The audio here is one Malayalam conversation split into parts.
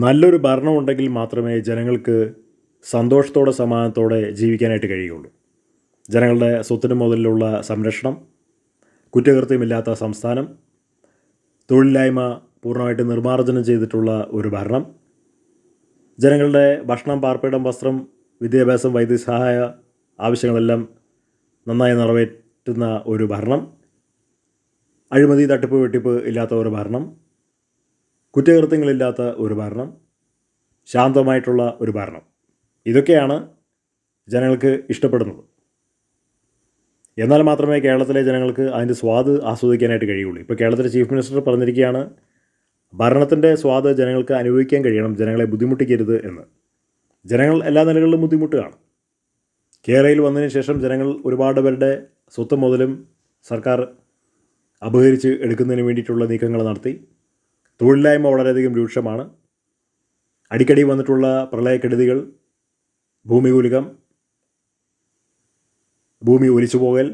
നല്ലൊരു ഭരണമുണ്ടെങ്കിൽ മാത്രമേ ജനങ്ങൾക്ക് സന്തോഷത്തോടെ സമാധാനത്തോടെ ജീവിക്കാനായിട്ട് കഴിയുകയുള്ളൂ. ജനങ്ങളുടെ സ്വത്തിന് മുതലിലുള്ള സംരക്ഷണം, കുറ്റകൃത്യമില്ലാത്ത സംസ്ഥാനം, തൊഴിലില്ലായ്മ പൂർണ്ണമായിട്ട് നിർമ്മാർജ്ജനം ചെയ്തിട്ടുള്ള ഒരു ഭരണം, ജനങ്ങളുടെ ഭക്ഷണം, പാർപ്പിടം, വസ്ത്രം, വിദ്യാഭ്യാസം, വൈദ്യസഹായ ആവശ്യങ്ങളെല്ലാം നന്നായി നിറവേറ്റുന്ന ഒരു ഭരണം, അഴിമതി, തട്ടിപ്പ്, വെട്ടിപ്പ് ഇല്ലാത്ത ഒരു ഭരണം, കുറ്റകൃത്യങ്ങളില്ലാത്ത ഒരു ഭരണം, ശാന്തമായിട്ടുള്ള ഒരു ഭരണം. ഇതൊക്കെയാണ് ജനങ്ങൾക്ക് ഇഷ്ടപ്പെടുന്നത്. എന്നാൽ മാത്രമേ കേരളത്തിലെ ജനങ്ങൾക്ക് അതിൻ്റെ സ്വാദ് ആസ്വദിക്കാനായിട്ട് കഴിയുള്ളൂ. ഇപ്പോൾ കേരളത്തിലെ ചീഫ് മിനിസ്റ്റർ പറഞ്ഞിരിക്കുകയാണ്, ഭരണത്തിൻ്റെ സ്വാദ് ജനങ്ങൾക്ക് അനുഭവിക്കാൻ കഴിയണം, ജനങ്ങളെ ബുദ്ധിമുട്ടിക്കരുത് എന്ന്. ജനങ്ങൾ എല്ലാ നിലകളിലും ബുദ്ധിമുട്ടുകയാണ്. കേരളയിൽ വന്നതിന് ശേഷം ജനങ്ങൾ ഒരുപാട് പേരുടെ സ്വത്ത് മുതലും സർക്കാർ അപഹരിച്ച് എടുക്കുന്നതിന് വേണ്ടിയിട്ടുള്ള നീക്കങ്ങൾ നടത്തി. തൊഴിലില്ലായ്മ വളരെയധികം രൂക്ഷമാണ്. അടിക്കടി വന്നിട്ടുള്ള പ്രളയക്കെടുതികൾ, ഭൂമികുലുക്കം, ഭൂമി ഒലിച്ചു പോകൽ,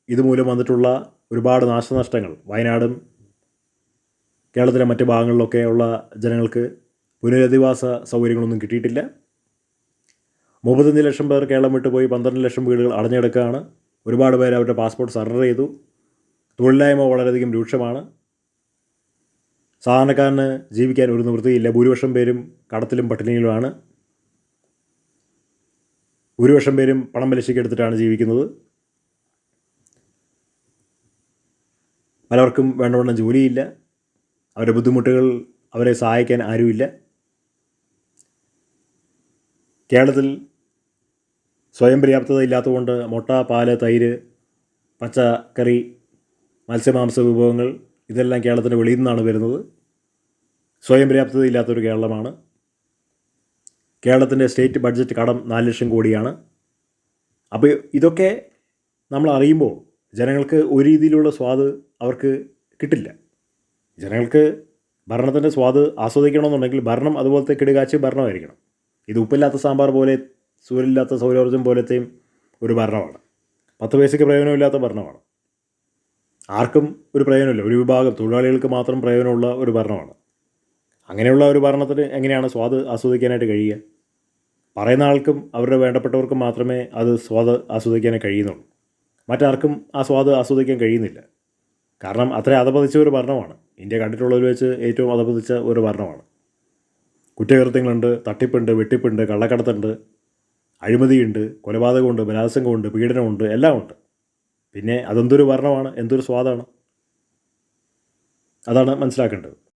ഇതുമൂലം വന്നിട്ടുള്ള ഒരുപാട് നാശനഷ്ടങ്ങൾ, വയനാടും കേരളത്തിലെ മറ്റ് ഭാഗങ്ങളിലൊക്കെയുള്ള ജനങ്ങൾക്ക് പുനരധിവാസ സൗകര്യങ്ങളൊന്നും കിട്ടിയിട്ടില്ല. 35 ലക്ഷം പേർ കേരളം വിട്ടുപോയി, 12 ലക്ഷം വീടുകൾ അടഞ്ഞെടുക്കുകയാണ്. ഒരുപാട് പേർ അവരുടെ പാസ്പോർട്ട് സറണ്ടർ ചെയ്തു. തൊഴിലില്ലായ്മ വളരെയധികം രൂക്ഷമാണ്. സാധാരണക്കാരന് ജീവിക്കാൻ ഒരു നിവൃത്തിയില്ല. ഭൂരിപക്ഷം പേരും കടത്തിലും പട്ടിണിയിലുമാണ്. ഭൂരിപക്ഷം പേരും പണം പലിശയ്ക്കെടുത്തിട്ടാണ് ജീവിക്കുന്നത്. പലർക്കും വേണ്ടവണ്ണം ജോലിയില്ല. അവരുടെ ബുദ്ധിമുട്ടുകൾ അവരെ സഹായിക്കാൻ ആരുമില്ല. കേരളത്തിൽ സ്വയം പര്യാപ്തത ഇല്ലാത്തതുകൊണ്ട് മുട്ട, പാല്, തൈര്, പച്ചക്കറി, മത്സ്യമാംസ വിഭവങ്ങൾ ഇതെല്ലാം കേരളത്തിന് വെളിയിൽ നിന്നാണ് വരുന്നത്. സ്വയം പര്യാപ്തത ഇല്ലാത്തൊരു കേരളമാണ്. കേരളത്തിൻ്റെ സ്റ്റേറ്റ് ബഡ്ജറ്റ് കടം 4 ലക്ഷം കോടിയാണ്. അപ്പോൾ ഇതൊക്കെ നമ്മൾ അറിയുമ്പോൾ ജനങ്ങൾക്ക് ഒരു രീതിയിലുള്ള സ്വാദ് അവർക്ക് കിട്ടില്ല. ജനങ്ങൾക്ക് ഭരണത്തിൻ്റെ സ്വാദ് ആസ്വദിക്കണമെന്നുണ്ടെങ്കിൽ ഭരണം അതുപോലത്തെ കിടുകാച്ചി ഭരണമായിരിക്കണം. ഇത് ഉപ്പില്ലാത്ത സാമ്പാർ പോലെ, സൂര്യനില്ലാത്ത സൗരോർജ്ജം പോലത്തെയും ഒരു ഭരണമാണ്. 10 പൈസയ്ക്ക് പ്രയോജനമില്ലാത്ത ഭരണമാണ്. ആർക്കും ഒരു പ്രയോജനമില്ല. ഒരു വിഭാഗം തൊഴിലാളികൾക്ക് മാത്രം പ്രയോജനമുള്ള ഒരു ഭരണമാണ്. അങ്ങനെയുള്ള ഒരു ഭരണത്തിന് എങ്ങനെയാണ് സ്വാദ് ആസ്വദിക്കാനായിട്ട് കഴിയുക? പറയുന്ന ആൾക്കും അവരുടെ വേണ്ടപ്പെട്ടവർക്കും മാത്രമേ അത് സ്വാദ് ആസ്വദിക്കാനേ കഴിയുന്നുള്ളൂ. മറ്റാർക്കും ആ സ്വാദ് ആസ്വദിക്കാൻ കഴിയുന്നില്ല. കാരണം അത്ര അധപതിച്ച ഒരു ഭരണമാണ്. ഇന്ത്യ കണ്ടിട്ടുള്ളതിൽ വെച്ച് ഏറ്റവും അധപതിച്ച ഒരു ഭരണമാണ്. കുറ്റകൃത്യങ്ങളുണ്ട്, തട്ടിപ്പുണ്ട്, വെട്ടിപ്പുണ്ട്, കള്ളക്കടത്തുണ്ട്, അഴിമതിയുണ്ട്, കൊലപാതകമുണ്ട്, ബലാത്സംഗമുണ്ട്, പീഡനമുണ്ട്, എല്ലാം ഉണ്ട്. പിന്നെ അതെന്തൊരു ഭരണമാണ്, എന്തൊരു സ്വാദാണ്, അതാണ് മനസ്സിലാക്കേണ്ടത്.